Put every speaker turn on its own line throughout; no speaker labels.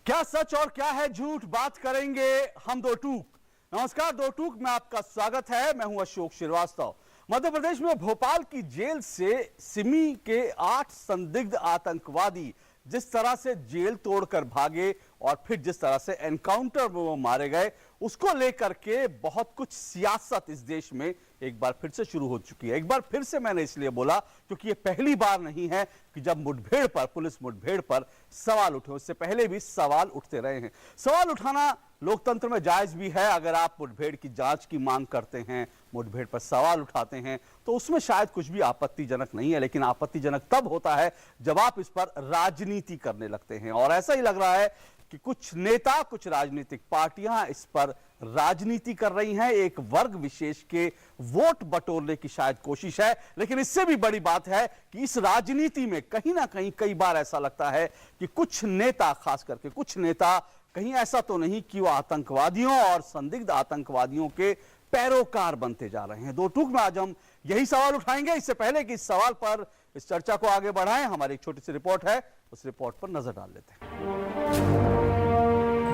क्या सच और क्या है झूठ, बात करेंगे हम दो टूक। नमस्कार, दो टूक में आपका स्वागत है। मैं हूं अशोक श्रीवास्तव। मध्य प्रदेश में भोपाल की जेल से सिमी के 8 संदिग्ध आतंकवादी जिस तरह से जेल तोड़कर भागे और फिर जिस तरह से एनकाउंटर में वो मारे गए, उसको लेकर के बहुत कुछ सियासत इस देश में एक बार फिर से शुरू हो चुकी है। एक बार फिर से मैंने इसलिए बोला क्योंकि ये पहली बार नहीं है कि जब मुठभेड़ पर, पुलिस मुठभेड़ पर सवाल उठे। उससे पहले भी सवाल उठते रहे हैं। सवाल उठाना लोकतंत्र में जायज भी है। अगर आप मुठभेड़ की जांच की मांग करते हैं, मुठभेड़ पर सवाल उठाते हैं, तो उसमें शायद कुछ भी आपत्तिजनक नहीं है। लेकिन आपत्तिजनक तब होता है जब आप इस पर राजनीति करने लगते हैं। और ऐसा ही लग रहा है कि कुछ नेता, कुछ राजनीतिक पार्टियां इस पर राजनीति कर रही हैं। एक वर्ग विशेष के वोट बटोरने की शायद कोशिश है। लेकिन इससे भी बड़ी बात है कि इस राजनीति में कहीं ना कहीं कई बार ऐसा लगता है कि कुछ नेता, खास करके कुछ नेता, कहीं ऐसा तो नहीं कि वो आतंकवादियों और संदिग्ध आतंकवादियों के पैरोकार बनते जा रहे हैं। दो टूक में आज हम यही सवाल उठाएंगे। इससे पहले कि इस सवाल पर, इस चर्चा को आगे बढ़ाएं, हमारी एक छोटी सी रिपोर्ट है, उस रिपोर्ट पर नजर डाल लेते हैं।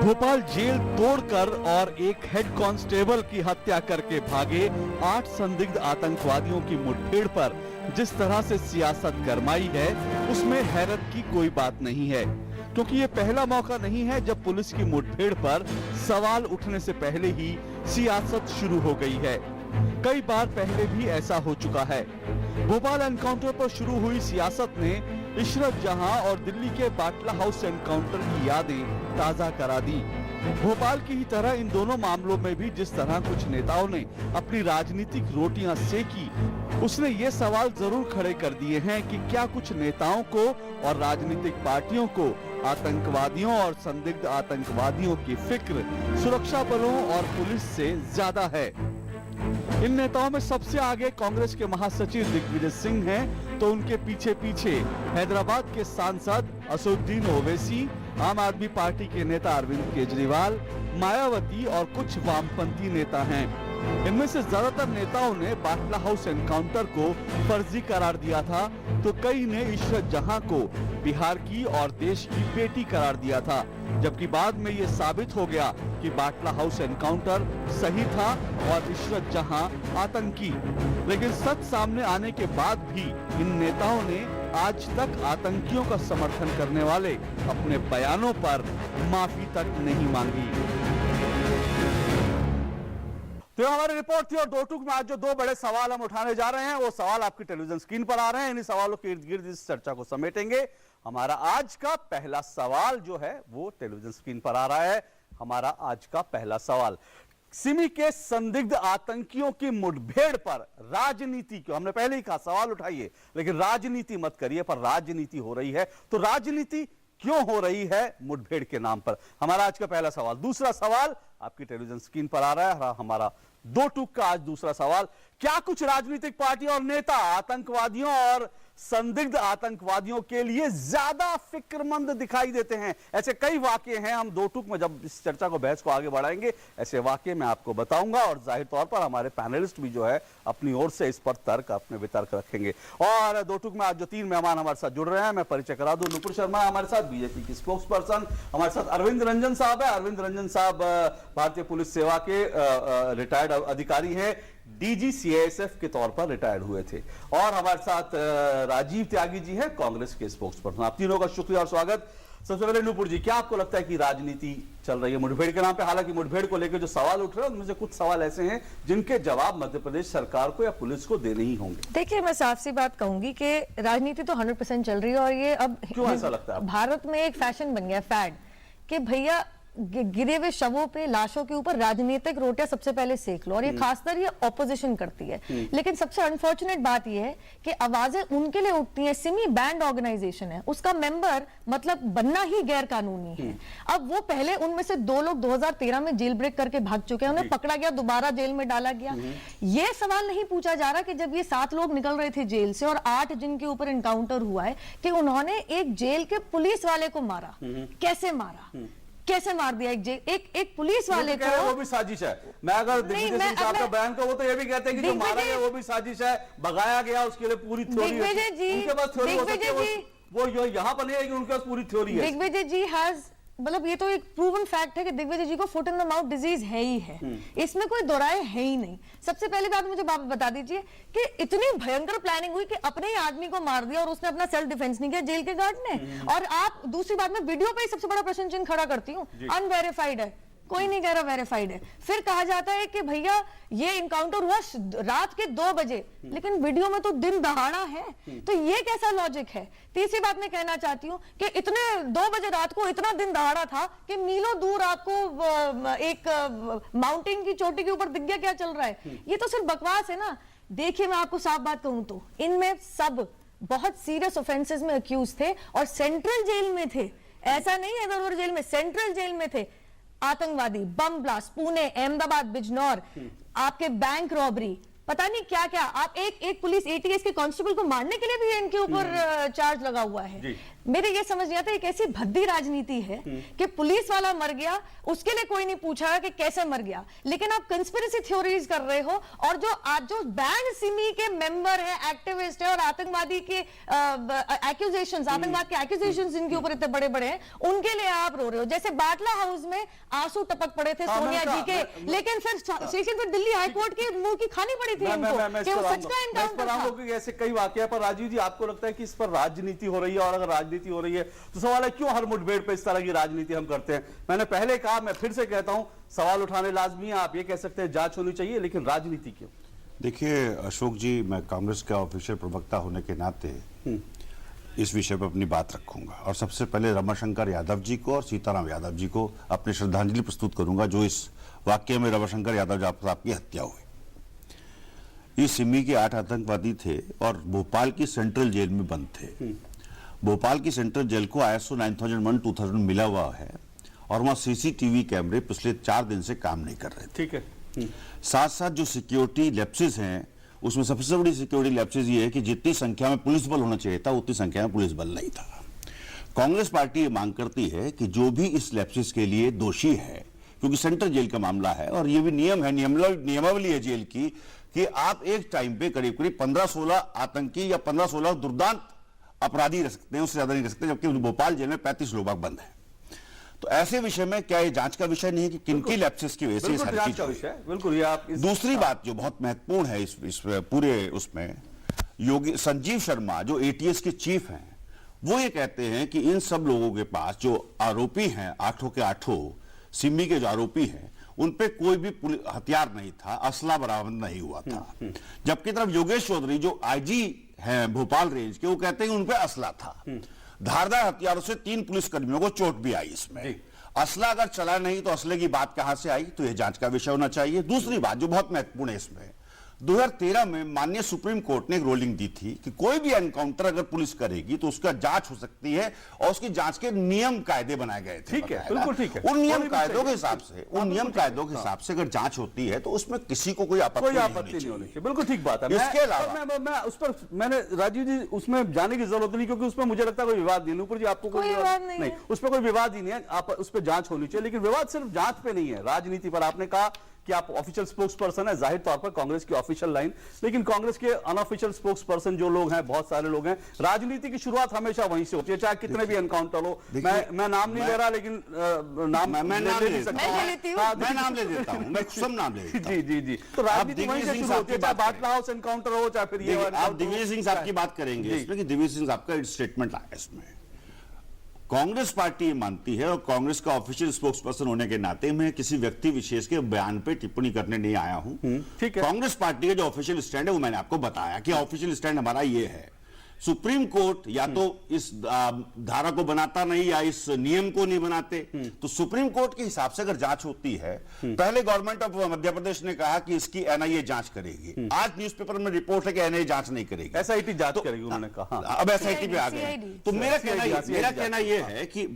भोपाल जेल तोड़कर और एक हेड कांस्टेबल की हत्या करके भागे 8 संदिग्ध आतंकवादियों की मुठभेड़ पर जिस तरह से सियासत गरमाई है, उसमें हैरत की कोई बात नहीं है। क्योंकि ये पहला मौका नहीं है जब पुलिस की मुठभेड़ पर सवाल उठने से पहले ही सियासत शुरू हो गई है। कई बार पहले भी ऐसा हो चुका है। भोपाल एनकाउंटर पर शुरू हुई सियासत ने इशरत जहां और दिल्ली के बाटला हाउस एनकाउंटर की यादें ताजा करा दी। भोपाल की ही तरह इन दोनों मामलों में भी जिस तरह कुछ नेताओं ने अपनी राजनीतिक रोटियां सेकी, उसने ये सवाल जरूर खड़े कर दिए हैं कि क्या कुछ नेताओं को और राजनीतिक पार्टियों को आतंकवादियों और संदिग्ध आतंकवादियों की फिक्र सुरक्षा बलों और पुलिस से ज्यादा है। इन नेताओं में सबसे आगे कांग्रेस के महासचिव दिग्विजय सिंह हैं, तो उनके पीछे पीछे हैदराबाद के सांसद असदुद्दीन ओवैसी, आम आदमी पार्टी के नेता अरविंद केजरीवाल, मायावती और कुछ वामपंथी नेता हैं। इनमें से ज्यादातर नेताओं ने बाटला हाउस एनकाउंटर को फर्जी करार दिया था, तो कई ने इशरत जहां को बिहार की और देश की बेटी करार दिया था। जबकि बाद में ये साबित हो गया कि बाटला हाउस एनकाउंटर सही था और इशरत जहां आतंकी। लेकिन सच सामने आने के बाद भी इन नेताओं ने आज तक आतंकियों का समर्थन करने वाले अपने बयानों पर माफी तक नहीं मांगी। तो हमारी रिपोर्ट थी और दो टूक में आज जो 2 बड़े सवाल हम उठाने जा रहे हैं, वो सवाल आपकी टेलीविजन स्क्रीन पर आ रहे हैं। इन्हीं सवालों के इर्द गिर्द इस चर्चा को समेटेंगे। हमारा आज का पहला सवाल जो है वो टेलीविजन स्क्रीन पर आ रहा है। हमारा आज का पहला सवाल, सिमी के संदिग्ध आतंकियों की मुठभेड़ पर राजनीति क्यों? हमने पहले ही कहा सवाल उठाइए, लेकिन राजनीति मत करिए। पर राजनीति हो रही है, तो राजनीति क्यों हो रही है मुठभेड़ के नाम पर? हमारा आज का पहला सवाल। दूसरा सवाल आपकी टेलीविजन स्क्रीन पर आ रहा है। हमारा दो टूक का आज दूसरा सवाल, क्या कुछ राजनीतिक पार्टियां और नेता आतंकवादियों और संदिग्ध आतंकवादियों के लिए ज्यादा फिक्रमंद दिखाई देते हैं? ऐसे कई वाकये हैं। हम दो टूक में जब इस चर्चा को, बहस को आगे बढ़ाएंगे, ऐसे वाकये मैं आपको बताऊंगा और जाहिर तौर पर हमारे पैनलिस्ट भी जो है अपनी ओर से इस पर तर्क, अपने वितर्क रखेंगे। और दो टूक में आज जो 3 मेहमान हमारे साथ जुड़ रहे हैं, मैं परिचय करा दूं। नुपुर शर्मा हमारे साथ, बीजेपी की स्पोक्स पर्सन। हमारे साथ अरविंद रंजन साहब है। अरविंद रंजन साहब भारतीय पुलिस सेवा के रिटायर्ड अधिकारी हैं, डीजी सीआईएसएफ के तौर पर रिटायर्ड हुए थे। और हमारे साथ राजीव त्यागी जी हैं, कांग्रेस के स्पोक्स पर्सन। आप तीनों का शुक्रिया और स्वागत। सबसे पहले नुपुर जी, क्या आपको लगता है कि राजनीति चल रही है मुठभेड़ के नाम पे? हालांकि मुठभेड़ को लेकर जो सवाल उठ रहे हैं उनमें से कुछ सवाल ऐसे हैं जिनके जवाब मध्य प्रदेश सरकार को या पुलिस को देने ही होंगे।
देखिए, मैं साफ सी बात कहूंगी कि राजनीति तो 100% चल रही है। और ये अब
क्यों ऐसा लगता है?
भारत में एक फैशन बन गया, फैड, कि भैया गिरे हुए शवों पे, लाशों के ऊपर राजनीतिक रोटियां सबसे पहले सेक लो। और ये खासकर ये ऑपोजिशन करती है। लेकिन सबसे अनफॉर्चुनेट बात ये है कि आवाजें उनके लिए उठती हैं। सिमी बैंड ऑर्गेनाइजेशन है, उसका मेंबर मतलब बनना ही गैर कानूनी है। अब वो पहले उनमें से 2 लोग 2013 में जेल ब्रेक करके भाग चुके हैं, उन्हें पकड़ा गया, दोबारा जेल में डाला गया। ये सवाल नहीं पूछा जा रहा कि जब ये 7 लोग निकल रहे थे जेल से और 8 जिनके ऊपर एनकाउंटर हुआ है, कि उन्होंने एक जेल के पुलिस वाले को मारा। कैसे मारा, कैसे मार दिया? एक पुलिस वाले को।
वो भी साजिश है। मैं अगर दिग्विजय सिंह साहब का बयान को, वो तो ये भी कहते हैं कि जो मारा गया वो भी साजिश है, भगाया गया, उसके लिए पूरी थ्योरी है। उनके पास थ्योरी हो सकती है, वो यहाँ पर नहीं है कि उनके पास पूरी थ्योरी है।
दिग्विजय जी हैज मतलब ये तो एक प्रूवन फैक्ट है कि दिग्विजय जी को foot in the mouth disease है ही है, इसमें कोई दोराय है ही नहीं। सबसे पहली बात मुझे बता दीजिए कि इतनी भयंकर प्लानिंग हुई कि अपने ही आदमी को मार दिया और उसने अपना सेल्फ डिफेंस नहीं किया जेल के गार्ड ने। और आप दूसरी बात में वीडियो पे ही सबसे बड़ा प्रश्न चिन्ह खड़ा करती हूँ, अनवेरिफाइड है, कोई नहीं कह रहा वेरीफाइड है। फिर कहा जाता है कि भैया ये इनकाउंटर हुआ रात के 2 बजे, लेकिन वीडियो में तो दिन दहाड़ा है, तो ये कैसा लॉजिक है। तीसरी बात मैं कहना चाहती हूँ कि इतने 2 बजे रात को इतना दिन दहाड़ा था कि मीलों दूर आपको एक माउंटेन की चोटी के ऊपर दिख गया क्या चल रहा है। ये तो सिर्फ बकवास है ना। देखिए मैं आपको साफ बात कहूं तो इनमें सब बहुत सीरियस ऑफेंसेस में अक्यूज थे और सेंट्रल जेल में थे, ऐसा नहीं है इधर उधर जेल में, सेंट्रल जेल में थे। आतंकवादी, बम ब्लास्ट, पुणे, अहमदाबाद, बिजनौर, आपके बैंक रॉबरी, पता नहीं क्या क्या। आप एक पुलिस एटीएस के कांस्टेबल को मारने के लिए भी इनके ऊपर चार्ज लगा हुआ है। मेरे ये समझ नहीं आता एक ऐसी भद्दी राजनीति है कि पुलिस वाला मर गया, उसके लिए कोई नहीं पूछा कि कैसे मर गया, लेकिन आप कंस्पिरेसी थ्योरीज कर रहे हो। और जो आज जो बैंड सिमी के मेंबर है, एक्टिविस्ट है और आतंकवादी के एक्यूजेशंस, आतंकवाद के एक्यूजेशंस इनके ऊपर इतने बड़े बड़े हैं, उनके लिए आप रो रहे हो। जैसे बाटला हाउस में आंसू टपक पड़े थे सोनिया जी के, लेकिन फिर दिल्ली हाईकोर्ट की मुंह की खानी पड़ी थी इनको कि वो सच का एनकाउंटर था।
ऐसे कई वाकया पर राजीव जी आपको लगता है कि इस पर राजनीति हो रही है, और अगर राजनीति हो रही है तो सवाल है क्यों हर मुठभेड़ पे इस तरह की राजनीति हम करते हैं। मैंने पहले कहा, मैं फिर से कहता हूं, सवाल उठाने लाजमी है। आप ये कह सकते हैं जांच होनी चाहिए, लेकिन राजनीति क्यों?
देखिए अशोक जी, मैं कांग्रेस का ऑफिशियल प्रवक्ता होने के नाते इस विषय पर अपनी बात रखूंगा और सबसे पहले रमाशंकर यादव जी को और सीताराम यादव जी को अपनी श्रद्धांजलि प्रस्तुत करूंगा जो इस वाक्य में रमाशंकर यादव साहब की हत्या हुई। ये सिमी के 8 आतंकवादी थे और भोपाल की सेंट्रल जेल में बंद थे। भोपाल की सेंट्रल जेल को ISO 9001:2000 मिला हुआ है और वहां सीसीटीवी कैमरे पिछले 4 दिन से काम नहीं कर रहे थे।
ठीक है।
साथ साथ जो सिक्योरिटी लैप्सेस हैं, उसमें सबसे बड़ी सिक्योरिटी लैप्सेस ये है कि जितनी संख्या में पुलिस बल होना चाहिए था उतनी संख्या में पुलिस बल नहीं था। कांग्रेस पार्टी ये मांग करती है कि जो भी इस लैप्सेस के लिए दोषी है, क्योंकि सेंट्रल जेल का मामला है और ये भी नियम है, नियमावली है जेल की कि आप एक टाइम पे करीब करीब 15-16 आतंकी या 15-16 दुर्दांत अपराधी रह सकते हैं, उससे ज्यादा नहीं रह सकते, जबकि भोपाल जेल में 35 लोग बंद हैं। तो ऐसे विषय में क्या ये जांच का विषय नहीं है कि किनकी लैप्सेस की वजह से सारी चीज का विषय है?
बिल्कुल। ये आप
दूसरी बात जो बहुत महत्वपूर्ण है इस पूरे उसमें, योगी संजीव शर्मा जो एटीएस के चीफ हैं, वो ये कहते हैं कि इन सब लोगों के पास जो आरोपी हैं, 8 के 8 सिमी के जो आरोपी हैं, उन पे कोई भी हथियार नहीं था, असला बरामद नहीं हुआ था। जबकि तरफ योगेश चौधरी जो आईजी हैं भोपाल रेंज के, वो कहते हैं कि उन पे असला था। धारदार हथियारों से 3 पुलिसकर्मियों को चोट भी आई इसमें। असला अगर चला नहीं तो असले की बात कहां से आई, तो यह जांच का विषय होना चाहिए। दूसरी बात जो बहुत महत्वपूर्ण है इसमें, 2013 में माननीय सुप्रीम कोर्ट ने एक रूलिंग दी थी कि कोई भी एनकाउंटर अगर पुलिस करेगी तो उसका जांच हो सकती है और उसकी जांच के नियम कायदे बनाए गए थे।
ठीक है, बिल्कुल ठीक है।
उन नियम कायदों के हिसाब से अगर जांच होती है तो उसमें किसी को कोई आपत्ति नहीं होनी चाहिए।
बिल्कुल ठीक बात है।
इसके अलावा
मैं उस पर मैंने राजीव जी उसमें जाने की जरूरत नहीं, क्योंकि उसमें मुझे लगता है कोई विवाद नहीं। ऊपर जी आपको कोई विवाद नहीं, उस पर कोई विवाद ही नहीं है। आप उस पर जांच होनी चाहिए, लेकिन विवाद सिर्फ जांच पे नहीं है, राजनीति पर। आपने कहा कि आप ऑफिशियल स्पोक्स पर्सन है, जाहिर तौर पर कांग्रेस की ऑफिशियल लाइन, लेकिन कांग्रेस के अनऑफिशियल स्पोक्स पर्सन जो लोग हैं, बहुत सारे लोग हैं, राजनीति की शुरुआत हमेशा वहीं से होती है, चाहे कितने भी एनकाउंटर हो। मैं नाम नहीं ले रहा, लेकिन
मैं नाम ले देता हूं, मैं सब नाम ले देता हूं।
जी। तो राजनीति वहीं से शुरू होती है, चाहे बाटला हाउस एनकाउंटर हो, चाहे फिर ये।
आप दिग्विजय सिंह साहब की बात करेंगे इसमें कि दिग्विजय सिंह साहब का स्टेटमेंट आया इसमें। कांग्रेस पार्टी मानती है और कांग्रेस का ऑफिशियल स्पोक्स पर्सन होने के नाते मैं किसी व्यक्ति विशेष के बयान पे टिप्पणी करने नहीं आया हूं।
ठीक है।
कांग्रेस पार्टी का जो ऑफिशियल स्टैंड है वो मैंने आपको बताया कि ऑफिशियल स्टैंड हमारा ये है। सुप्रीम कोर्ट या तो इस धारा को बनाता नहीं या इस नियम को नहीं बनाते, तो सुप्रीम कोर्ट के हिसाब से अगर जांच होती है, पहले गवर्नमेंट ऑफ मध्य प्रदेश ने कहा कि इसकी एनआईए जांच करेगी। आज न्यूज़पेपर में रिपोर्ट है कि एनआईए जांच नहीं करेगी,
एसआईटी जांच करेगी उन्होंने कहा।
अब एसआईटी पे आ गए। तो मेरा कहना यह है कि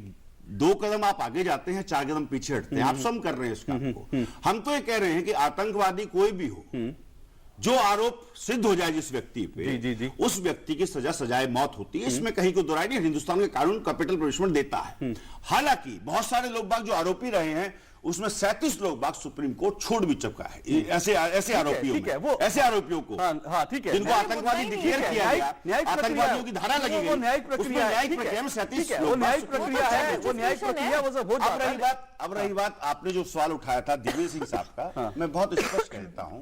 2 कदम आप आगे जाते हैं, 4 कदम पीछे हटते हैं। आप सम कर रहे हैं इस काम को। हम तो ये कह रहे हैं कि आतंकवादी कोई भी हो, जो आरोप सिद्ध हो जाए जिस व्यक्ति पे,
जी।
उस व्यक्ति की सजा सजाए मौत होती है, इसमें कहीं कोई दोराई नहीं। हिंदुस्तान के कानून कैपिटल पनिशमेंट देता है। हालांकि बहुत सारे लोग बाग जो आरोपी रहे हैं उसमें 37 लोग बाग सुप्रीम कोर्ट छोड़ भी चुका है। ऐसे आरोपियों
ठीक है,
में,
वो
ऐसे आरोपियों को,
हाँ ठीक है,
जिनको आतंकवादी डिक्लेयर किया गया,
न्यायिक
आतंकवादियों की धारा लगी गई,
वो न्यायिक प्रक्रिया है,
न्यायिक प्रक्रिया में 37
वो न्यायिक प्रक्रिया है, वो न्यायिक प्रक्रिया वो सब हो जाता है।
अब रही बात आपने जो सवाल उठाया था दिग्विजय सिंह साहब का, मैं बहुत स्पष्ट कहता हूं,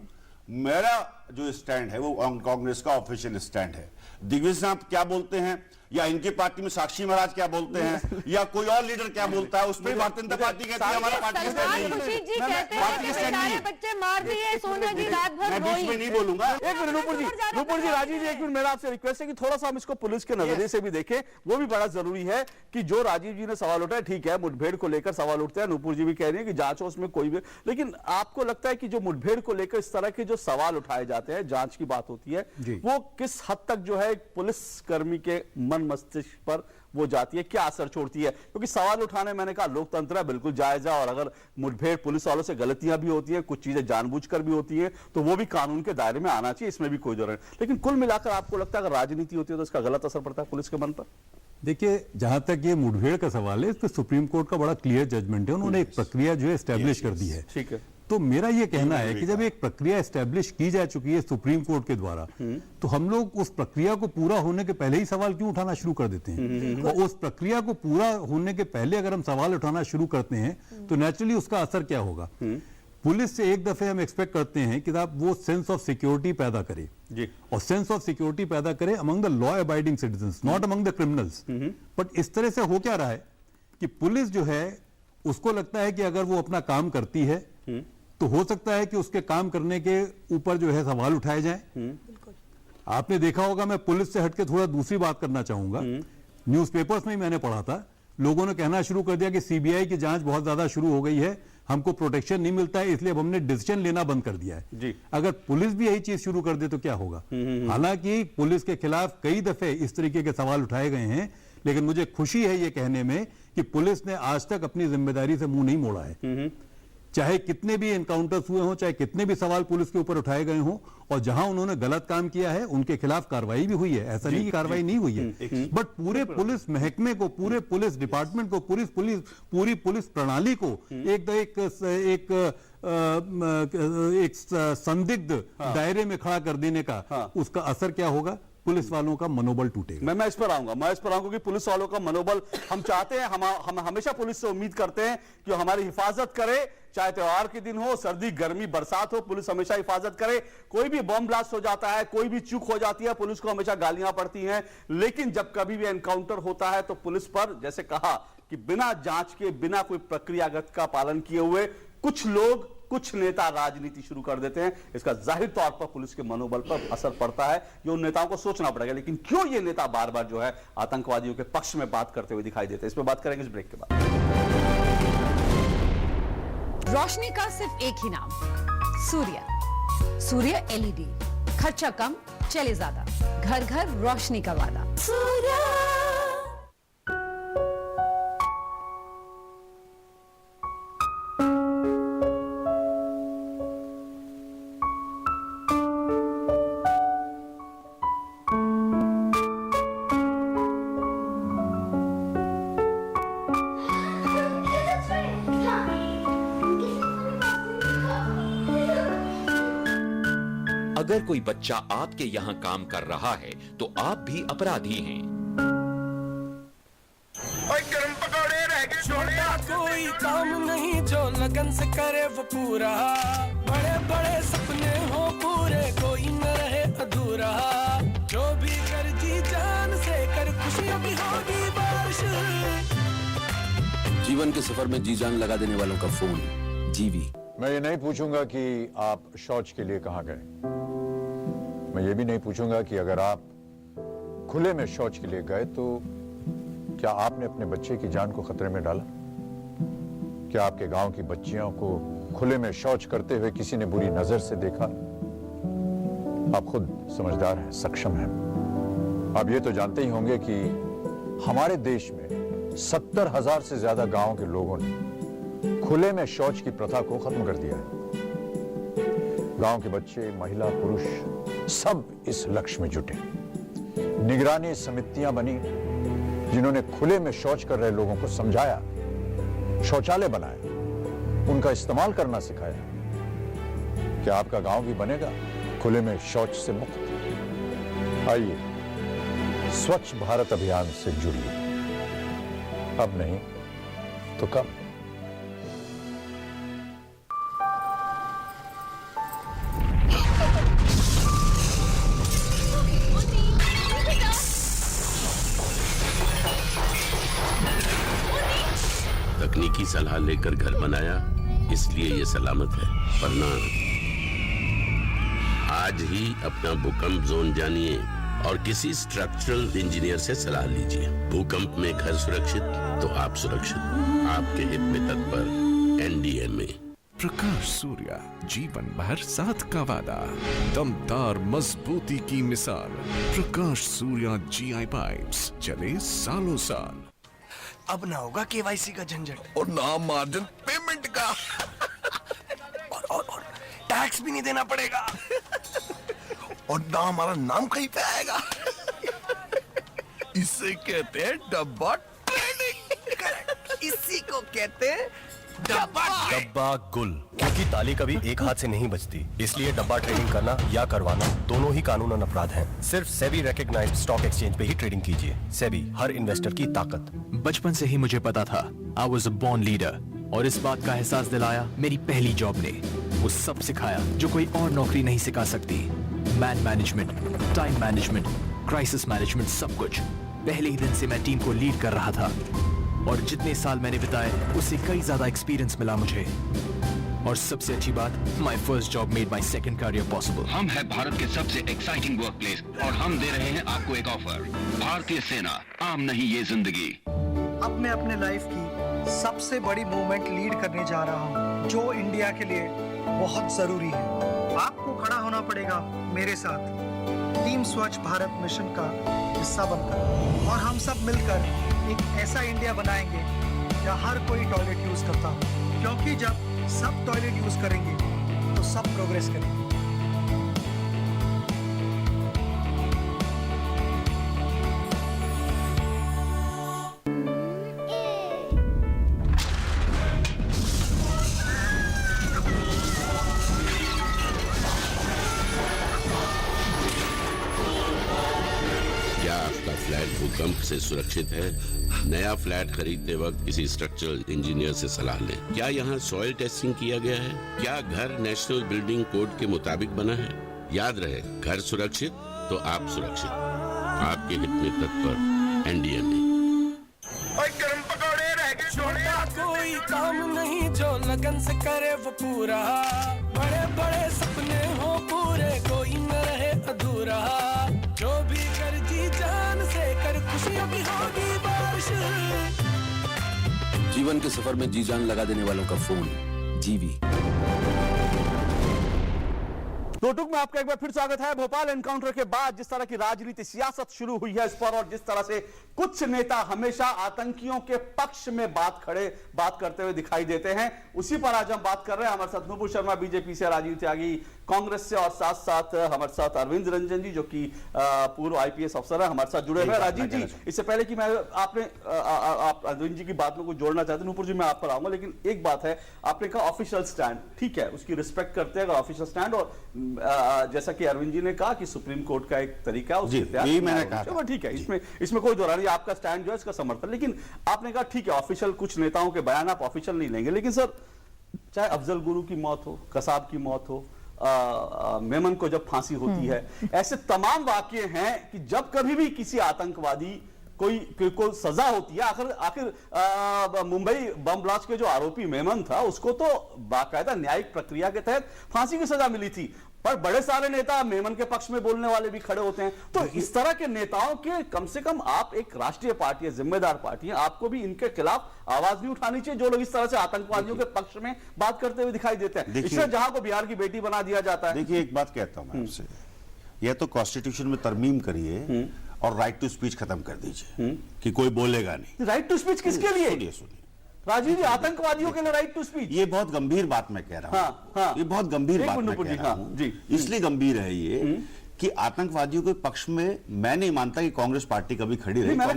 मेरा जो स्टैंड है वो कांग्रेस का ऑफिशियल स्टैंड है। दिग्विजय साहब क्या बोलते हैं या इनकी पार्टी में साक्षी महाराज क्या बोलते हैं या कोई और लीडर क्या बोलता है, उसमें भारतीय जनता पार्टी कहती है हमारा पार्टी का स्टैंड नहीं
खुर्शीद जी
है।
कहते हैं कि बेचारे बच्चे मार दिए, सोनिया जी रात भर
मैं बीच में नहीं बोलूंगा।
एक मिनट नूपुर जी राजीव जी, एक मिनट मेरा आपसे रिक्वेस्ट है कि थोड़ा सा हम इसको पुलिस के नजरिए से भी देखें, वो भी बड़ा जरूरी है कि जो राजीव जी ने सवाल उठाया, ठीक है मुठभेड़ को लेकर सवाल उठते हैं, नूपुर जी भी कह रही है कि जांच हो उसमें कोई भी, लेकिन आपको लगता है कि जो मुठभेड़ को लेकर इस तरह के जो सवाल उठाए जाते हैं, जांच की बात होती है, वो किस हद तक जो है पुलिस कर्मी के मन मस्तिष्क पर वो जाती है, क्या असर छोड़ती है? क्योंकि सवाल उठाने, मैंने कहा लोकतंत्र है, बिल्कुल जायज है, और अगर मुठभेड़ पुलिस वालों से गलतियां भी होती हैं, कुछ चीजें जानबूझकर भी होती हैं, तो वो भी कानून के दायरे में आना चाहिए, इसमें भी कोई दौर नहीं। लेकिन कुल मिलाकर आपको लगता है अगर राजनीति होती है तो इसका गलत असर पड़ता है पुलिस के मन पर?
देखिए, जहां तक ये मुठभेड़ का सवाल है, इस पर सुप्रीम कोर्ट का बड़ा क्लियर जजमेंट है, उन्होंने एक प्रक्रिया जो है एस्टेब्लिश कर दी है।
ठीक है,
तो मेरा ये कहना है कि जब एक प्रक्रिया एस्टेब्लिश की जा चुकी है सुप्रीम कोर्ट के द्वारा, तो हम लोग उस प्रक्रिया को पूरा होने के पहले ही सवाल क्यों उठाना शुरू कर देते हैं? और उस प्रक्रिया को पूरा होने के पहले अगर हम सवाल उठाना शुरू करते हैं तो नेचुरली उसका असर क्या होगा? पुलिस से एक दफे हम एक्सपेक्ट करते हैं कि आप वो सेंस ऑफ सिक्योरिटी पैदा करे, और सेंस ऑफ सिक्योरिटी पैदा करे among the law abiding citizens, not among the criminals. But इस तरह से हो क्या रहा है कि पुलिस जो है उसको लगता है कि अगर वो अपना काम करती है तो हो सकता है कि उसके काम करने के ऊपर जो है सवाल उठाए जाएं। आपने देखा होगा, मैं पुलिस से हटके थोड़ा दूसरी बात करना चाहूंगा, न्यूज़पेपर्स में ही मैंने पढ़ा था, लोगों ने कहना शुरू कर दिया कि सीबीआई की जांच बहुत ज्यादा शुरू हो गई है, हमको प्रोटेक्शन नहीं मिलता है, इसलिए अब हमने डिसीजन लेना बंद कर दिया है।
जी।
अगर पुलिस भी यही चीज शुरू कर दे तो क्या होगा? हालांकि पुलिस के खिलाफ कई दफे इस तरीके के सवाल उठाए गए हैं, लेकिन मुझे खुशी है ये कहने में कि पुलिस ने आज तक अपनी जिम्मेदारी से मुंह नहीं मोड़ा है। चाहे कितने भी एनकाउंटर्स हुए हों, चाहे कितने भी सवाल पुलिस के ऊपर उठाए गए हों, और जहां उन्होंने गलत काम किया है उनके खिलाफ कार्रवाई भी हुई है, ऐसा नहीं कि कार्रवाई नहीं हुई है। बट पूरे पुलिस महकमे को, पूरे पुलिस डिपार्टमेंट को, पूरी पुलिस प्रणाली को एक संदिग्ध दायरे में खड़ा कर देने का उसका असर क्या होगा? पुलिस वालों का मनोबल टूटेगा।
मैं इस पर आऊंगा कि पुलिस वालों का मनोबल, हम चाहते हैं, हम हमेशा पुलिस से उम्मीद करते हैं कि वो हमारी हिफाजत करे, चाहे त्योहार के दिन हो, सर्दी गर्मी बरसात हो, पुलिस हमेशा हिफाजत करे। कोई भी बम ब्लास्ट हो जाता है, कोई भी चूक हो जाती है, पुलिस को हमेशा गालियां पड़ती हैं, लेकिन जब कभी भी एनकाउंटर होता है तो पुलिस पर, जैसे कहा कि बिना जांच के, बिना कोई प्रक्रियागत का पालन किए हुए कुछ लोग, कुछ नेता राजनीति शुरू कर देते हैं। इसका जाहिर तौर पर पुलिस के मनोबल पर असर पड़ता है, ये उन नेताओं को सोचना पड़ेगा। लेकिन क्यों ये नेता बार बार जो है आतंकवादियों के पक्ष में बात करते हुए दिखाई देते हैं, इस पर बात करेंगे इस ब्रेक के बाद।
रोशनी का सिर्फ एक ही नाम, सूर्य एलईडी, खर्चा कम, चले ज्यादा, घर घर रोशनी का वादा।
अगर कोई बच्चा आपके यहाँ काम कर रहा है तो आप भी अपराधी हैं।
गरम पकौड़े रह गए, छोटा कोई काम नहीं जो लगन से करे वो पूरा, बड़े बड़े सपने हो पूरे, कोई न रहे अधूरा, जो भी कर जी जान से कर, खुशियां भी होगी बारिश।
जीवन के सफर में जी जान लगा देने वालों का फोन जीवी।
मैं ये नहीं पूछूंगा कि आप शौच के लिए कहां गए, मैं ये भी नहीं पूछूंगा कि अगर आप खुले में शौच के लिए गए तो क्या आपने अपने बच्चे की जान को खतरे में डाला? क्या आपके गांव की बच्चियों को खुले में शौच करते हुए किसी ने बुरी नजर से देखा? आप खुद समझदार हैं, सक्षम हैं। आप ये तो जानते ही होंगे कि हमारे देश में 70,000 से ज्यादा गांवों के लोगों ने खुले में शौच की प्रथा को खत्म कर दिया है। गांव के बच्चे, महिला, पुरुष सब इस लक्ष्य में जुटे। निगरानी समितियां बनी जिन्होंने खुले में शौच कर रहे लोगों को समझाया, शौचालय बनाया, उनका इस्तेमाल करना सिखाया। क्या आपका गांव भी बनेगा खुले में शौच से मुक्त? आइए स्वच्छ भारत अभियान से जुड़िए, अब नहीं तो कब।
तकनीकी सलाह लेकर घर बनाया, इसलिए ये सलामत है, वरना आज ही अपना भूकंप जोन जानिए और किसी स्ट्रक्चरल इंजीनियर से सलाह लीजिए। भूकंप में घर सुरक्षित तो आप सुरक्षित। आपके हित में तत्पर एनडीएमए।
प्रकाश सूर्या, जीवन भर साथ का वादा, दमदार मजबूती की मिसाल। प्रकाश सूर्या GI पाइप्स, चले सालों साल।
अब ना होगा केवाईसी का झंझट
और ना मार्जिन पेमेंट का।
और टैक्स भी नहीं देना पड़ेगा और ना हमारा नाम कहीं पे आएगा।
इसे कहते हैं डब्बा ट्रेडिंग।
इसी को कहते हैं
डब्बा गुल, क्योंकि ताली कभी एक हाथ से नहीं बजती, इसलिए डब्बा ट्रेडिंग करना या करवाना दोनों ही कानूनन अपराध हैं। सिर्फ सेबी रिकॉग्नाइज्ड स्टॉक एक्सचेंज पे ही ट्रेडिंग कीजिए। सेबी, हर इन्वेस्टर की ताकत।
बचपन से ही मुझे पता था I was a born leader, और इस बात का एहसास दिलाया मेरी पहली जॉब ने। वो सब सिखाया जो कोई और नौकरी नहीं सिखा सकती। Man management, time management, crisis management, सब कुछ। पहले ही दिन से मैं टीम को लीड कर रहा था, और जितने साल मैंने बिताए उससे कई ज्यादा एक्सपीरियंस मिला मुझे। और सबसे अच्छी बात, my first job made my second career possible.
हम है भारत के सबसे एक्साइटिंग वर्कप्लेस और हम दे रहे हैं आपको एक ऑफर। भारतीय सेना, आम नहीं ये जिंदगी।
अब मैं अपने लाइफ की सबसे बड़ी मूवमेंट लीड करने जा रहा हूँ, जो इंडिया के लिए बहुत जरूरी है। आपको खड़ा होना पड़ेगा मेरे साथ टीम स्वच्छ भारत मिशन का हिस्सा बनकर, और हम सब मिलकर एक ऐसा इंडिया बनाएंगे जहाँ हर कोई टॉयलेट यूज करता हो, क्योंकि जब सब टॉयलेट यूज करेंगे तो सब प्रोग्रेस करेंगे।
फ्लैट भूकंप से सुरक्षित है? नया फ्लैट खरीदते वक्त किसी स्ट्रक्चरल इंजीनियर से सलाह लें। क्या यहाँ सॉइल टेस्टिंग किया गया है? क्या घर नेशनल बिल्डिंग कोड के मुताबिक बना है? याद रहे, घर सुरक्षित तो आप सुरक्षित। आपके हित में तत्पर एनडीएमए।
गर्म पकौड़े रह गए, छोटा कोई काम नहीं जो लगन से करे वो पूरा। बड़े बड़े सपने हो पूरे, कोई न रहे अधूरा। जो भी कर जी जान से कर, खुशियों की होगी बारिश।
जीवन के सफर में जी जान लगा देने वालों का फोन जीवी।
दो टूक में आपका एक बार फिर स्वागत है। भोपाल एनकाउंटर के बाद जिस तरह की राजनीति सियासत शुरू हुई है इस पर, और जिस तरह से कुछ नेता हमेशा आतंकियों के पक्ष में बात करते हुए दिखाई देते हैं, उसी पर आज हम बात कर रहे हैं। हमारे साथ नूपुर शर्मा बीजेपी से, राजीव त्यागी कांग्रेस से, और साथ साथ हमारे साथ अरविंद रंजन जी जो कि पूर्व आईपीएस अफसर है, हमारे साथ जुड़े हुए हैं। राजीव जी, इससे पहले कि मैं आप अरविंद जी की बात में कुछ जोड़ना चाहते हैं, नूपुर जी मैं आप पर आऊंगा, लेकिन एक बात है, आपने कहा ऑफिशियल स्टैंड, ठीक है, उसकी रिस्पेक्ट करते हैं ऑफिशियल स्टैंड, और जैसा कि अरविंद जी ने कहा कि सुप्रीम कोर्ट का एक तरीका है,
यही मैंने कहा,
ठीक है, इसमें कोई दौरान नहीं, आपका स्टैंड जो है इसका समर्थन। लेकिन आपने कहा ठीक है, ऑफिशियल कुछ नेताओं के बयान आप ऑफिशियल नहीं लेंगे, लेकिन सर चाहे अफजल गुरु की मौत हो, कसाब की मौत हो, मेमन को जब फांसी होती है, ऐसे तमाम वाकये हैं कि जब कभी भी किसी आतंकवादी को सजा होती है, आखिर मुंबई बम ब्लास्ट के जो आरोपी मेमन था उसको तो बाकायदा न्यायिक प्रक्रिया के तहत फांसी की सजा मिली थी, पर बड़े सारे नेता मेमन के पक्ष में बोलने वाले भी खड़े होते हैं। तो इस तरह के नेताओं के कम से कम आप एक राष्ट्रीय पार्टी है, जिम्मेदार पार्टी है, आपको भी इनके खिलाफ आवाज नहीं उठानी चाहिए जो लोग इस तरह से आतंकवादियों के पक्ष में बात करते हुए दिखाई देते हैं। इसलिए जहां को बिहार की बेटी बना दिया जाता है।
देखिए एक बात कहता हूं मैं आपसे, यह तो कॉन्स्टिट्यूशन में तरमीम करिए और राइट टू स्पीच खत्म कर दीजिए कि कोई बोलेगा नहीं।
राइट टू स्पीच किसके लिए?
सुनिए
राजीव जी, आतंकवादियों के लिए राइट टू स्पीच,
ये बहुत गंभीर बात मैं कह रहा हूं। ये बहुत गंभीर बात मैं कह रहा हूं। इसलिए गंभीर है ये कि आतंकवादियों के पक्ष में मैं नहीं मानता कि कांग्रेस पार्टी कभी खड़ी रही।
मैंने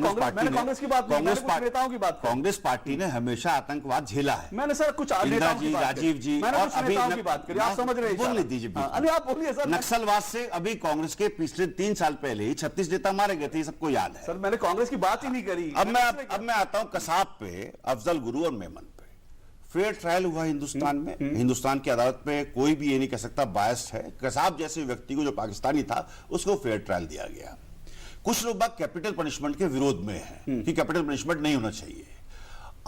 कांग्रेस की बात नहीं, मैंने कुछ नेताओं की बात।
कांग्रेस पार्टी ने हमेशा आतंकवाद झेला है।
मैंने सर कुछ
इंदिरा जी, राजीव जी और अभी
की बात करी, आप समझ रहे हैं?
बोलने दीजिए,
आप बोलिए सर।
नक्सलवाद से अभी कांग्रेस के पिछले 3 साल पहले ही 36 नेता मारे गए थे, सबको याद है।
सर मैंने कांग्रेस की बात ही नहीं करी।
अब मैं आता हूं कसाब पे, अफजल गुरु और मेमन पे। फेयर ट्रायल हुआ हिंदुस्तान में। हिंदुस्तान की अदालत में कोई भी ये नहीं कह सकता बायस्ड है। कसाब जैसे व्यक्ति को, जो पाकिस्तानी था, उसको फेयर ट्रायल दिया गया। कुछ लोग बात कैपिटल पनिशमेंट के विरोध में है कि कैपिटल पनिशमेंट नहीं होना चाहिए।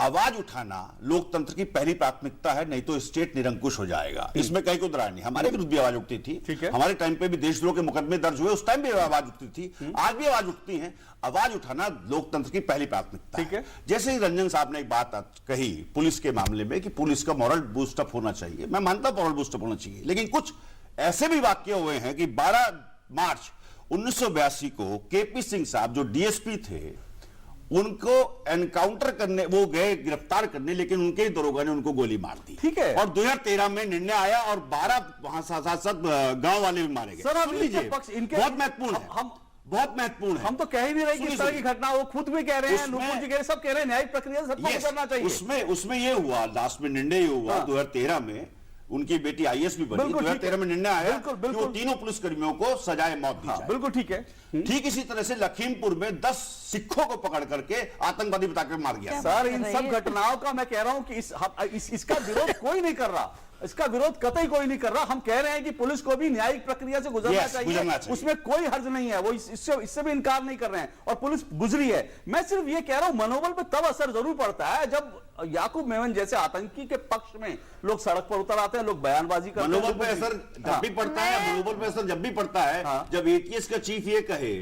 आवाज उठाना लोकतंत्र की पहली प्राथमिकता है, नहीं तो स्टेट निरंकुश हो जाएगा। इसमें कहीं कोई दरार नहीं। हमारे विरुद्ध भी आवाज उठती थी, हमारे टाइम पे भी देशद्रोह के मुकदमे दर्ज हुए, उस टाइम भी आवाज उठती थी, आज भी आवाज उठती है। आवाज उठाना लोकतंत्र की पहली प्राथमिकता है। जैसे ही रंजन साहब ने एक बात कही पुलिस के मामले में कि पुलिस का मॉरल बूस्टअप होना चाहिए, मैं मानता हूं मॉरल बूस्टअप होना चाहिए, लेकिन कुछ ऐसे भी वाक्य हुए हैं कि 12 मार्च 1982 को केपी सिंह साहब जो डीएसपी थे, उनको एनकाउंटर करने वो गए, गिरफ्तार करने, लेकिन उनके ही दरोगा ने उनको गोली मार दी।
ठीक है।
और 2013 में निर्णय आया और 12 वहां साथ गांव वाले भी मारे गए।
सर
लीजिए, बहुत महत्वपूर्ण है, बहुत महत्वपूर्ण है।
हम तो कह ही नहीं रहे कि इस तरह की घटना, वो खुद भी कह रहे हैं, नूपुर जी कह रहे, सब कह रहे हैं न्यायिक प्रक्रिया सबको करना चाहिए।
उसमें ये हुआ, लास्ट में निर्णय हुआ 2013 में, उनकी बेटी आईएएस भी बनी। 2013 में निर्णय आया कि वो तीनों पुलिसकर्मियों को सजाए मौत दी जाए।
बिल्कुल ठीक है।
ठीक इसी तरह से लखीमपुर में 10 सिखों को पकड़ करके आतंकवादी बताकर मार गया।
सर इन सब घटनाओं का मैं कह रहा हूं कि इसका विरोध कोई नहीं कर रहा, इसका विरोध कतई कोई नहीं कर रहा। हम कह रहे हैं कि पुलिस को भी न्यायिक प्रक्रिया से गुजरना चाहिए, उसमें कोई हर्ज नहीं है, वो इससे भी इनकार नहीं कर रहे हैं, और पुलिस गुजरी है। मैं सिर्फ ये कह रहा हूं मनोबल पे तब असर जरूर पड़ता है जब याकूब मेमन जैसे आतंकी के पक्ष में लोग सड़क पर उतर आते हैं, लोग बयानबाजी करते हैं।
मनोबल पे असर जब भी पड़ता है, मनोबल पे असर जब भी पड़ता है जब एटीएस का चीफ ये कहे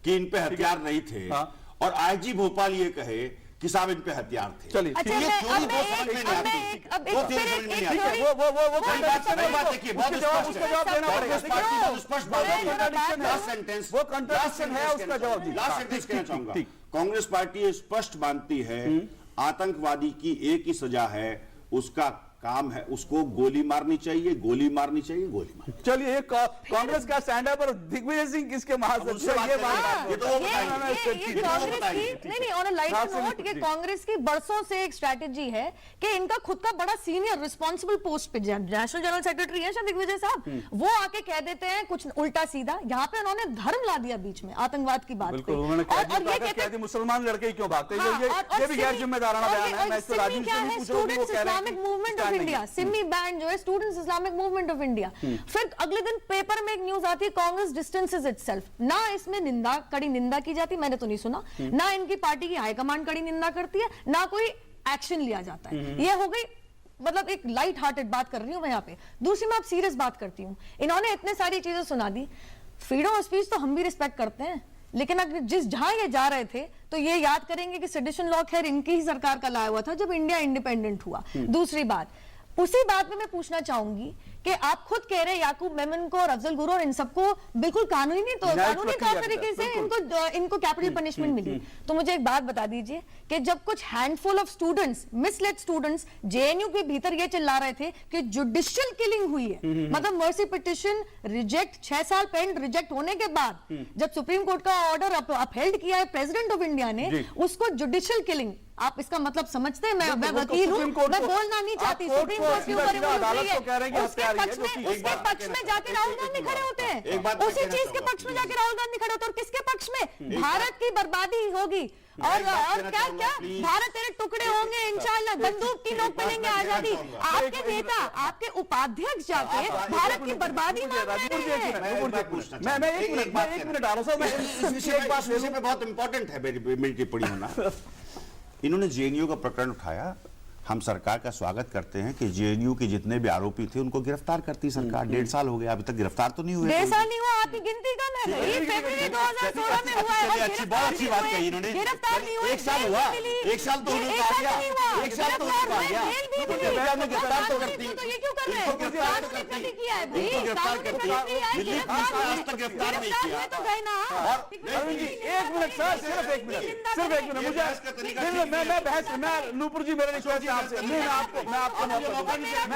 कि इन पे हथियार नहीं थे, और आईजी भोपाल ये कहे कि साहब इन पे हथियार थे।
चलिए
ये थ्योरी वो समझ में नहीं आती, वो थ्योरी समझ में नहीं आती। वो बात देखिए, बहुत स्पष्ट बात है। लास्ट सेंटेंस,
वो कंट्राडिक्शन है, उसका जवाब दीजिए।
लास्ट सेंटेंस कहना चाहूंगा, कांग्रेस पार्टी स्पष्ट मानती है आतंकवादी की एक ही सजा है, उसका काम है उसको गोली मारनी चाहिए, गोली मारनी चाहिए, गोली मारनी।
चलिए कांग्रेस का स्टैंड है, पर दिग्विजय सिंह किसके महासचिव है, ये
कांग्रेस की बरसों से एक स्ट्रैटेजी है कि इनका खुद का बड़ा सीनियर रिस्पॉन्सिबल पोस्ट पे नेशनल जनरल सेक्रेटरी है दिग्विजय साहब, वो आके कह देते हैं कुछ उल्टा सीधा। यहाँ पे उन्होंने धर्म ला दिया बीच में आतंकवाद की बात पे,
और ये कहते हैं मुसलमान लड़के क्यों भागते हैं, ये भी गैर जिम्मेदाराना बयान है। मैं तो राजीव से भी पूछ रहा हूं, वो कह रहे हैं
मूवमेंट इंडिया, सिमी बैंड जो है students Islamic movement of India. फिर अगले दिन पेपर में एक न्यूज आती है कांग्रेस डिस्टेंसेस इटसेल्फ। ना इसमें निंदा, कड़ी निंदा की जाती, मैंने तो नहीं सुना, ना इनकी पार्टी की हाईकमांड कड़ी निंदा करती है, ना कोई एक्शन लिया जाता है। ये हो गई, मतलब एक लाइट हार्टेड बात कर रही हूं मैं यहाँ पे। दूसरी मैं अब सीरियस बात करती हूँ। इन्होंने इतने सारी चीजें सुना दी, फ्रीडम ऑफ स्पीच तो हम भी रिस्पेक्ट करते हैं, लेकिन अगर जहां ये जा रहे थे तो ये याद करेंगे कि सेडिशन लॉ खैर इनकी ही सरकार का लाया हुआ था जब इंडिया इंडिपेंडेंट हुआ। दूसरी बात, उसी बात में मैं पूछना चाहूंगी कि आप खुद कह रहे हैं याकूब मेमन को और अफजल गुरु और इन सबको बिल्कुल कानूनी तौर तरीके से इनको कैपिटल पनिशमेंट मिली। तो मुझे एक बात बता दीजिए कि जब कुछ handful of students, misled students JNU के भीतर ये चिल्ला रहे थे कि जुडिशियल किलिंग हुई है, मतलब मर्सी पिटिशन रिजेक्ट 6 साल पेंड रिजेक्ट होने के बाद जब सुप्रीम कोर्ट का ऑर्डर अपहेल्ड किया है प्रेसिडेंट ऑफ इंडिया ने, उसको जुडिशियल किलिंग, आप इसका मतलब समझते हैं? मैं वकील हूं, मैं बोलना नहीं चाहती, सुप्रीम कोर्ट के ऊपर उसके पक्ष में जाके राहुल गांधी खड़े होते हैं, उसी चीज के पक्ष में जाके राहुल गांधी खड़े होते हैं, और किसके पक्ष में? भारत की बर्बादी होगी, और क्या क्या भारत तेरे टुकड़े होंगे इंशाल्लाह, बंदूक की नोक मिलेंगे आजादी। आपके नेता, आपके उपाध्यक्ष जाके भारत की बर्बादी मांग रहे हैं।
मैं एक मिनट आ रहा हूं, इस विषय पे बहुत इंपॉर्टेंट है मेरी टिप्पणी होना। इन्होंने जेएनयू का प्रकरण उठाया, हम सरकार का स्वागत करते हैं कि जेएनयू के जितने भी आरोपी थे उनको गिरफ्तार करती सरकार। 1.5 साल हो गया, अभी तक गिरफ्तार तो नहीं हुए।
1.5 साल नहीं हुआ, आपकी गिनती कम है। फरवरी 2016 में हुआ है,
बहुत अच्छी बात कही इन्होंने।
गिरफ्तार नहीं हुए,
1 साल हुआ, 1 साल तो उन्होंने कहा गया, 1 साल तो उन्होंने कहा गया, गिरफ्तार तो करती,
तो ये क्यों कर रहे हैं? कानून ने गलती किया है भाई,
गिरफ्तार करती, आज तक गिरफ्तार नहीं किया।
तो गए ना।
एक मिनट सर, सिर्फ एक मिनट मुझे, मैं नूपुर जी मेरे रिक्वेस्ट आपसे मैं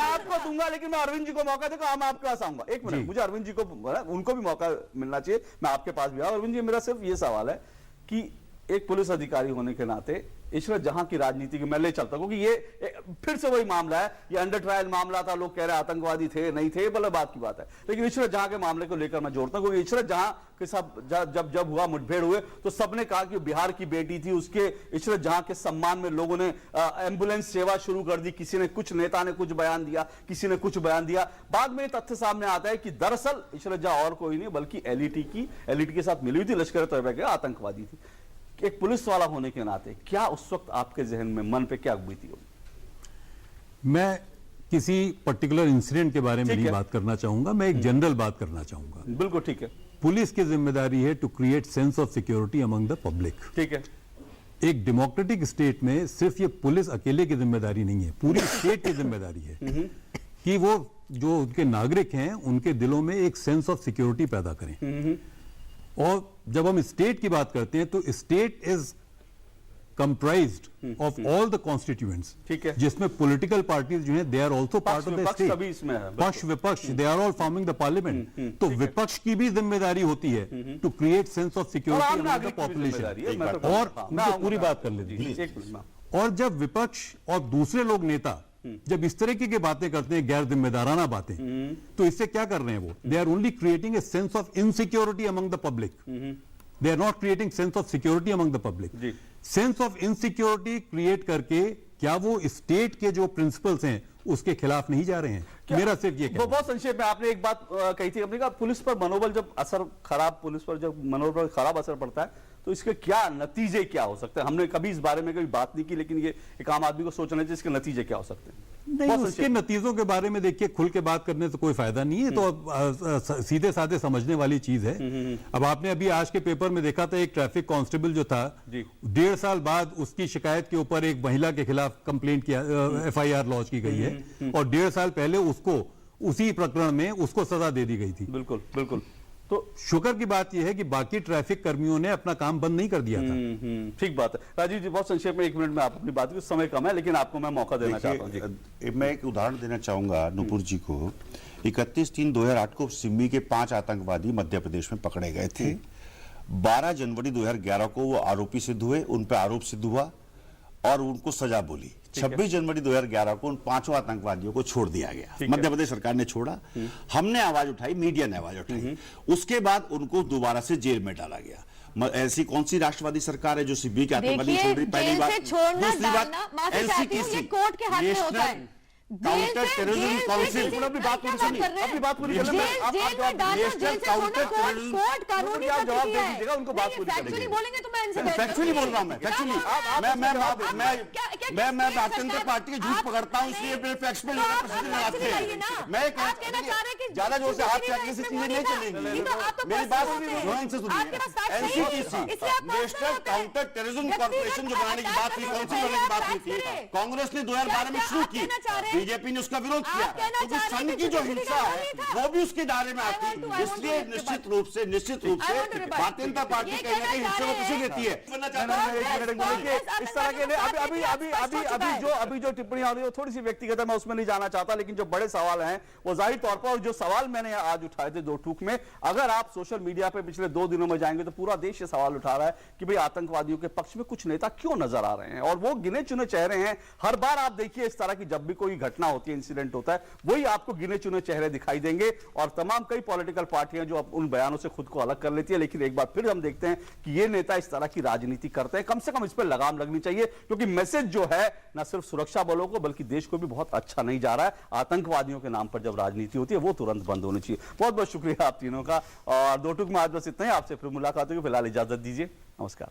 आपको दूंगा, लेकिन मैं अरविंद जी को मौका देगा। हम आपके पास आऊंगा, एक मिनट, मुझे अरविंद जी को, उनको भी मौका मिलना चाहिए। मैं आपके पास भी आऊँ। अरविंद जी, मेरा सिर्फ ये सवाल है कि एक पुलिस अधिकारी होने के नाते ईश्वर जहां की राजनीति की मैं ले चलता हूं, क्योंकि ये फिर से वही मामला है, ये अंडर ट्रायल मामला था, लोग कह रहे हैं आतंकवादी थे नहीं थे, बल्कि बात की बात है, लेकिन ईश्वर जहां के मामले को लेकर मैं जोड़ता हूं, क्योंकि ईश्वर जहां के साथ जब हुआ मुठभेड़ हुए तो सबने कहा कि बिहार की बेटी थी, उसके ईश्वर जहां के सम्मान में लोगों ने एम्बुलेंस सेवा शुरू कर दी, किसी ने कुछ नेता ने कुछ बयान दिया, किसी ने कुछ बयान दिया, बाद में तथ्य सामने आता है कि दरअसल ईश्वर जहां और कोई नहीं बल्कि एलईटी के साथ मिली हुई थी, लश्कर तैयबा के आतंकवादी थी। एक पुलिस वाला होने के नाते क्या उस वक्त आपके जहन में, मन पे क्या बीती होगी?
मैं किसी पर्टिकुलर इंसिडेंट के बारे में नहीं बात करना चाहूंगा, मैं एक जनरल बात करना चाहूंगा।
बिल्कुल ठीक है।
पुलिस की जिम्मेदारी है to create sense of security among the public.
ठीक है।
एक डेमोक्रेटिक स्टेट में सिर्फ ये पुलिस अकेले की जिम्मेदारी नहीं है, पूरी स्टेट की जिम्मेदारी है कि वो जो उनके नागरिक हैं उनके दिलों में एक सेंस ऑफ सिक्योरिटी पैदा करें। और जब हम स्टेट की बात करते हैं तो state is comprised of all the constituents,
ठीक है,
जिसमें पॉलिटिकल पार्टीज जो हैं they are also part of the state. पक्ष विपक्ष they are all forming the parliament. तो विपक्ष की भी जिम्मेदारी होती है to create sense of security among the population. और मैं पूरी बात कर लेती हूँ। और जब विपक्ष और दूसरे लोग नेता जब इस तरह की बातें करते हैं, गैर जिम्मेदाराना बातें, तो इससे क्या कर रहे हैं वो? They are only creating a sense of insecurity among the public. They are not creating sense of security among the public. Sense of insecurity create करके क्या वो स्टेट के जो प्रिंसिपल्स हैं उसके खिलाफ नहीं जा रहे हैं? मेरा सिर्फ ये
वो बहुत संक्षेप में आपने एक बात कही थी, आपने कहा पुलिस पर मनोबल जब असर खराब, पुलिस पर जब मनोबल खराब असर पड़ता है तो इसके क्या नतीजे क्या हो सकते हैं? हमने कभी इस बारे में कोई बात नहीं की, लेकिन ये एक आम आदमी को सोचना चाहिए इसके नतीजे क्या हो सकते हैं।
नहीं, उसके नतीजों के बारे में देखिए खुल के बात करने से कोई फायदा नहीं है, तो सीधे साधे समझने वाली चीज है। अब आपने अभी आज के पेपर में देखा था, एक ट्रैफिक कांस्टेबल जो था 1.5 साल बाद उसकी शिकायत के ऊपर एक महिला के खिलाफ कंप्लेंट किया, FIR लॉन्च की गई है, और 1.5 साल पहले उसको उसी प्रकरण में उसको सजा दे दी गई थी।
बिल्कुल बिल्कुल। तो
शुक्र की बात यह है कि बाकी ट्रैफिक कर्मियों ने अपना काम बंद नहीं कर दिया था।
ठीक बात है। राजीव जी, बहुत संक्षेप में 1 मिनट में आप अपनी बात की, समय कम है लेकिन आपको मैं मौका देना चाहता हूं।
मैं एक उदाहरण देना चाहूंगा नुपुर जी को। 31/3/2008 को सिमी के 5 आतंकवादी मध्य प्रदेश में पकड़े गए थे। 12 जनवरी 2011 को वो आरोपी सिद्ध हुए, उन पर आरोप सिद्ध हुआ और उनको सजा बोली। 26 जनवरी 2011 को उन 5 आतंकवादियों को छोड़ दिया गया, मध्य प्रदेश सरकार ने छोड़ा। हमने आवाज उठाई, मीडिया ने आवाज उठाई, उसके बाद उनको दोबारा से जेल में डाला गया। ऐसी कौन सी राष्ट्रवादी सरकार है जो सिब्बी के आतंकवादी छोड़ रही? पहली बात। दूसरी बात, NCTC, national counter terrorism council,
अपनी बात पूरी सुनिए, अपनी बात पूरी कर लें। आप नेशनल काउंटर टेररिज्म कानूनी आप जवाब दे दीजिएगा, उनको बात पूरी करेंगे।
फैक्चुअली बोलेंगे तो मैं इनसे
फैक्चुअली बोल रहा हूं, मैं फैक्चुअली मैं भारतीय जनता पार्टी के झूठ पकड़ता हूं, इसलिए मेरे फैक्ट्स में प्रश्न लगाते हैं। मैं ज्यादा जोर से हाथ फेंकने से चीजें नहीं चलेंगी। मेरी बात से सुनिए। NCTC, national counter terrorism corporation जो बनाने की बात हुई, काउंसिल बनाने की बात हुई थी, कांग्रेस ने 2012 में शुरू की, बीजेपी ने उसका विरोध किया, क्योंकि संघ की जो हिंसा है वो भी उसके दायरे में आती है। इसलिए निश्चित रूप से भारतीय जनता पार्टी कहीं ना कहीं हिस्से को किसी देती है।
इस तरह के अभी जो टिप्पणियां हो रही है थोड़ी सी व्यक्तिगत है, मैं उसमें नहीं जाना चाहता, लेकिन जो बड़े सवाल हैं वो जाहिर तौर पर, और जो सवाल मैंने आज उठाए थे 2 टूक में, अगर आप सोशल मीडिया पे पिछले 2 दिनों में जाएंगे तो पूरा देश ये सवाल उठा रहा है कि भाई आतंकवादियों के पक्ष में कुछ नेता क्यों नजर आ रहे हैं, और वो गिने चुने चेहरे हैं। हर बार आप देखिए इस तरह की जब भी कोई घटना होती है, इंसिडेंट होता है, वही आपको गिने चुने चेहरे दिखाई देंगे, और तमाम कई पॉलिटिकल पार्टियां जो उन बयानों से खुद को अलग कर लेती है। लेकिन एक बार फिर हम देखते हैं कि ये नेता इस तरह की राजनीति करते हैं। कम से कम इस पर लगाम लगनी चाहिए, क्योंकि मैसेज जो है न सिर्फ सुरक्षा बलों को बल्कि देश को भी बहुत अच्छा नहीं जा रहा है। आतंकवादियों के नाम पर जब राजनीति होती है वो तुरंत बंद होनी चाहिए। बहुत बहुत शुक्रिया आप तीनों का, और 2 टूक में आज बस इतना ही। आपसे फिर मुलाकात होगी, फिलहाल इजाजत दीजिए, नमस्कार।